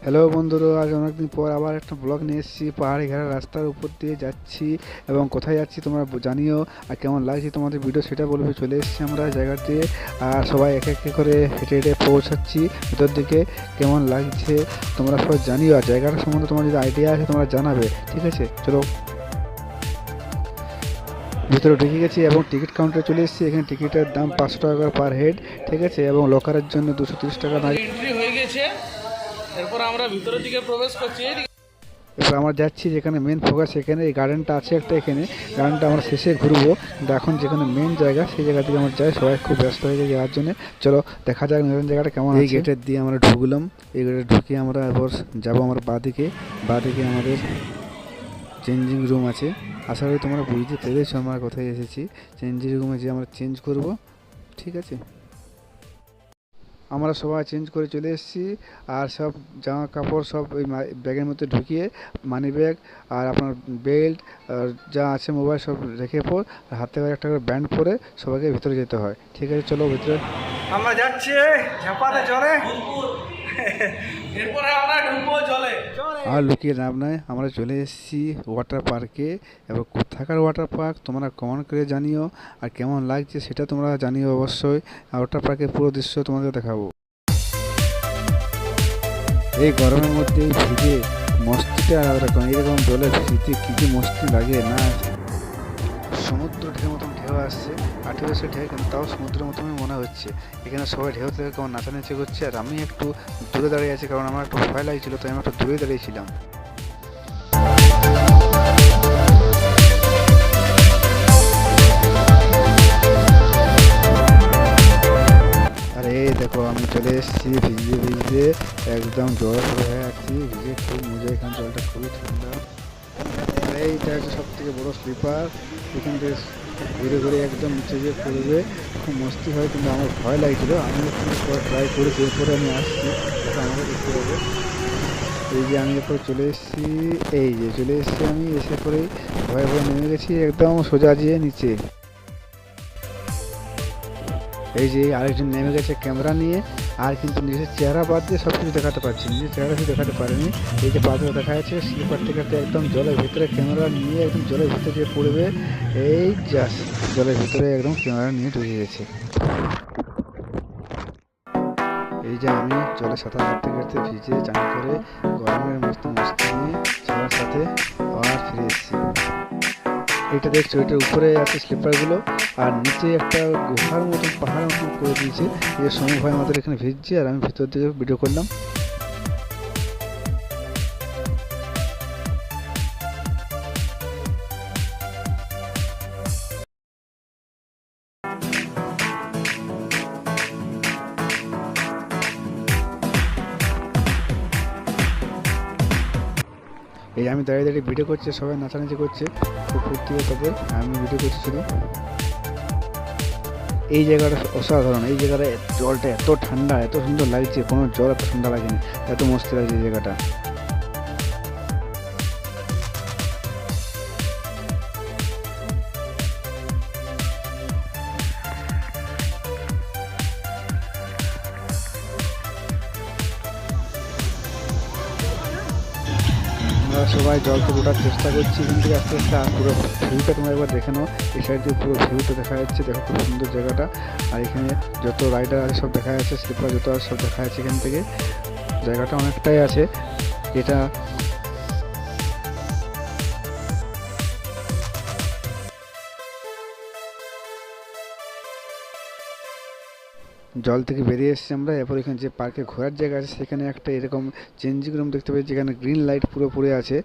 Hello বন্ধুরা, আজ অনেকদিন পর আবার একটা ব্লগ নিয়ে এসেছি। পাহাড়ি ঘেরা রাস্তার উপর দিয়ে যাচ্ছি এবং কোথায় যাচ্ছি তোমরা জানিও, আর কেমন লাগছে তোমাদের ভিডিও সেটা বলবে। চলে এসেছি আমরা জায়গাতে, আর সবাই এক এক করে হেঁটে হেঁটে পৌঁছাচ্ছি ভিতর দিকে। কেমন লাগছে তোমরা সবাই জানিও, আর জায়গাটার সম্বন্ধে তোমার যদি আইডিয়া আছে তোমরা জানাবে, ঠিক আছে? চলো ভিতরে ঢুকে গেছি এবং টিকিট কাউন্টারে চলে এসেছি। এখানে টিকিটের দাম 500 টাকা পার হেড, ঠিক আছে, এবং লকারের জন্য 230 টাকা। এন্ট্রি হয়ে গেছে, এরপর আমরা ভিতরের দিকে প্রবেশ করছি। এবার আমরা যাচ্ছি যেখানে মেন ফোকাস, এখানে এই গার্ডেনটা আছে একটা, এখানে গার্ডেনটা আমরা শেষে ঘুরবো, কিন্তু এখন যেখানে মেন জায়গা সেই জায়গা থেকে আমরা যাই। সবাই খুব ব্যস্ত হয়ে যায় যাওয়ার জন্য। চলো দেখা যাক নতুন জায়গাটা কেমন। এই গেটের দিয়ে আমরা ঢুকলাম, এই গেটে ঢুকে আমরা এবার যাবো আমার বাঁদিকে। বাঁদিকে আমাদের চেঞ্জিং রুম আছে। আশা করি তোমরা বুঝতে পেরেছো আমরা কোথায় এসেছি। চেঞ্জিং রুমে যে আমরা চেঞ্জ করব, ঠিক আছে। আমরা সবাই চেঞ্জ করে চলে এসেছি, আর সব জামা কাপড় সব ওই ব্যাগের মধ্যে ঢুকিয়ে, মানি ব্যাগ আর আপনার বেল্ট আর যা আছে মোবাইল সব রেখে পর হাতে করে একটা করে ব্যান্ড পরে সবাইকে ভিতরে যেতে হয়, ঠিক আছে। চলো ভিতরে আমরা যাচ্ছি ঝাপাতে চলে, এরপরে আমরা ঢুকবো জলে। আর লুকিয়ে লাভ নাই, আমরা চলে এসেছি ওয়াটার পার্কে। এবার কোথাকার ওয়াটার পার্ক তোমরা কমেন্ট করে জানিও, আর কেমন লাগছে সেটা তোমরা জানিও অবশ্যই। আর ওয়াটার পার্কের পুরো দৃশ্য তোমাদের দেখাবো। এই গরমের মধ্যে ভিজে মস্তিটা এরকম এইরকম জলে ভিজতে কী যে মস্তি লাগে না। সমুদ্র ঢেউর মতন ঢেউ আসছে, আঠেরোশো ঢেউ, কিন্তু তাও সমুদ্রের মতনই মনে হচ্ছে। এখানে সবাই ঢেউ থেকে কেমন নাচানাচি করছে, আর আমি একটু দূরে দাঁড়িয়ে আছি, কারণ আমার একটু ভয় লাগছিল, তাই আমি একটু দূরে দাঁড়িয়েছিলাম। আর এই দেখো আমি চলে এসেছি ভিজে ভিজে, একদম জ্বর হয়ে আছি, ভিজে খুব মজা। এখানে জলটা খুবই ঠান্ডা। আর এইটা হচ্ছে সব থেকে বড়ো স্লিপার, এখান থেকে ঘুরে ঘুরে একদম নিচে গিয়ে পড়বে, খুব মস্তি হয়, কিন্তু আমার ভয় লাগছিল। আমি একটু ট্রাই করেছি, এরপরে আমি আসছি, এটা আমাকে দেখতে হবে। এই যে আমি এরপরে চলে এসেছি, এই যে চলে এসেছি আমি, এসে পরেই ভয়ে ভয়ে নেমে গেছি একদম সোজা যেয়ে নিচে। এই যে আরেকজন নেমে গেছে ক্যামেরা নিয়ে, আর কিন্তু নিজের চেহারা বাদ দিয়ে সব কিছু দেখাতে পারছি, নিজের চেহারা কিছু দেখাতে পারেনি। এই যে পাথর দেখা যাচ্ছে, স্লিপার টেকাতে একদম জলের ভিতরে ক্যামেরা নিয়ে একদম জলের ভিতরে গিয়ে পড়বে। এই জাস্ট জলের ভিতরে একদম ক্যামেরা নিয়ে ঢুকে গেছে। এই যে আমি জলে সাঁতার কাটতে কাটতে ভিজে চান করে গরমের মস্ত মস্তি নিয়ে সবার সাথে আবার ফিরে এসেছি। এটা দেখছো, এটার উপরে আছে স্লিপারগুলো, আর নিচে একটা গুহার মতন পাহাড়ের মতন করে দিয়েছে। এই সময় ভাই আমাদের এখানে ভিজছে, আর আমি ভিতর দিকে ভিডিও করলাম। এই আমি দাঁড়িয়ে দাঁড়িয়ে ভিডিও করছি, সবাই নাচানাচি করছে, খুব ফুর্তি তাদের, আমি ভিডিও করছি শুধু। এই জায়গাটা অসাধারণ, এই জায়গাটা জলটা এত ঠান্ডা, এত সুন্দর লাগছে, কোনো জল এত ঠান্ডা লাগেনি, এত মস্তি লাগছে এই জায়গাটা। আমরা সবাই জল থেকে ওঠার চেষ্টা করছি এখান থেকে আস্তে আস্তে, আর পুরো ভিউটা তোমরা একবার দেখে নাও। এই সাইড দিয়ে পুরো ভিউটা দেখা যাচ্ছে, দেখো খুব সুন্দর জায়গাটা। আর এখানে যত রাইডার আছে সব দেখা যাচ্ছে, স্লিপার যত আছে সব দেখা যাচ্ছে এখান থেকে। জায়গাটা অনেকটাই আছে, এটা জল থেকে বেরিয়ে এসেছি আমরা। এরপর এখানে যে পার্কে ঘোরার জায়গা আছে, সেখানে একটা এরকম চেঞ্জিং রুম দেখতে পেয়েছি, যেখানে গ্রিন লাইট পুরো পড়ে আছে,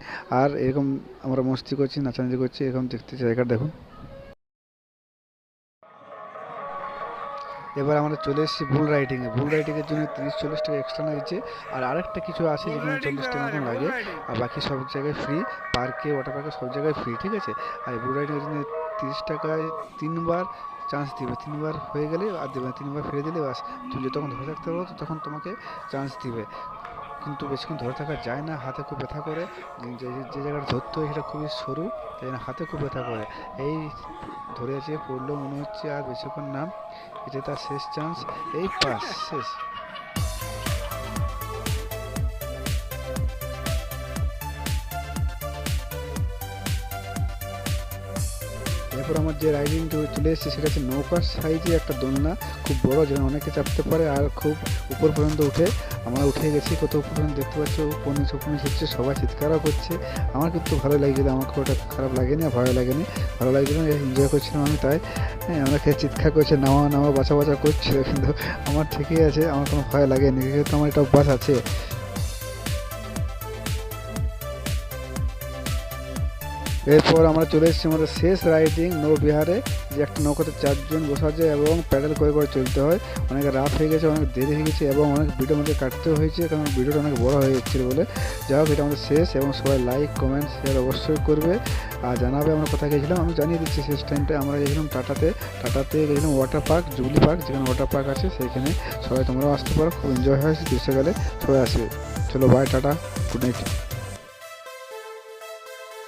আর এরকম আমরা মস্তি করছি, নাচানাচি করছি, এরকম দেখতে জায়গাটা দেখুন। এবার আমরা চলে এসেছি বুল রাইডিংয়ে। বুল রাইডিংয়ের জন্য 30-40 টাকা এক্সট্রা লাগছে, আর আরেকটা কিছু আছে যেখানে 40 টাকা মতন লাগে, আর বাকি সব জায়গায় ফ্রি। পার্কে, ওয়াটার পার্কে সব জায়গায় ফ্রি, ঠিক আছে। আর বুল রাইডিংয়ের জন্য 30 টাকায় 3বার চান্স দিবে, 3বার হয়ে গেলে আর দেবে, 3বার ফিরে দিলে বাস, তুমি যতক্ষণ ধরে থাকতে পারো তখন তোমাকে চান্স দিবে, কিন্তু বেশিক্ষণ ধরে থাকা যায় না, হাতে খুব ব্যথা করে। যে যে জায়গাটা ধরতে হয় সেটা খুবই সরু, তাই জন্য হাতে খুব ব্যথা করে। এই ধরে আছে, পড়লেও মনে হচ্ছে আর বেশিক্ষণ না, এটা তার শেষ চান্স। এই পাস শেষ। এরপর আমার যে রাইডিংটা চলে এসেছে সেটা হচ্ছে নৌকার সাইজে একটা দোলনা, খুব বড়, যেখানে অনেকে চাপতে পারে আর খুব উপর পর্যন্ত উঠে। আমরা উঠে গেছি, কত উপর পর্যন্ত দেখতে পাচ্ছ, উপনিচ হচ্ছে, সবাই চিৎকারও করছে। আমার কিন্তু ভালো লাগছিল, আমার খুব একটা খারাপ লাগেনি আর ভালো লাগেনি, ভালো লাগছিল, এনজয় করছিলাম আমি। তাই হ্যাঁ, অনেকে চিৎকার করছে, নামা নামা বাঁচা বাঁচা করছিল, কিন্তু আমার ঠিকই আছে, আমার কোনো ভয় লাগেনি, যেহেতু আমার একটা অভ্যাস আছে। এরপর আমরা চলে এসেছি আমাদের শেষ রাইডিং নৌবিহারে, যে একটা নৌকাতে 4 জন বসা যায় এবং প্যাডেল করে করে চলতে হয়। অনেক রাত হয়ে গেছে, অনেক দেরি হয়ে গেছে এবং অনেক ভিডিও মধ্যে কাটতেও হয়েছে, কারণ ভিডিওটা অনেক বড় হয়ে যাচ্ছিলো বলে। যাই হোক, এটা আমাদের শেষ, এবং সবাই লাইক কমেন্ট শেয়ার অবশ্যই করবে আর জানাবে আমরা কোথায় গেছিলাম। আমি জানিয়ে দিচ্ছি, শেষ টাইমটা আমরা গেছিলাম টাটাতে গেছিলাম ওয়াটার পার্ক, জুবলি পার্ক, যেখানে ওয়াটার পার্ক আছে সেইখানে। সবাই তোমরাও আসতে পারো, খুব এনজয় হয় গ্রীষ্মকালে, সবাই আসবে। চলো বাই, টাটা, গুড নাইট।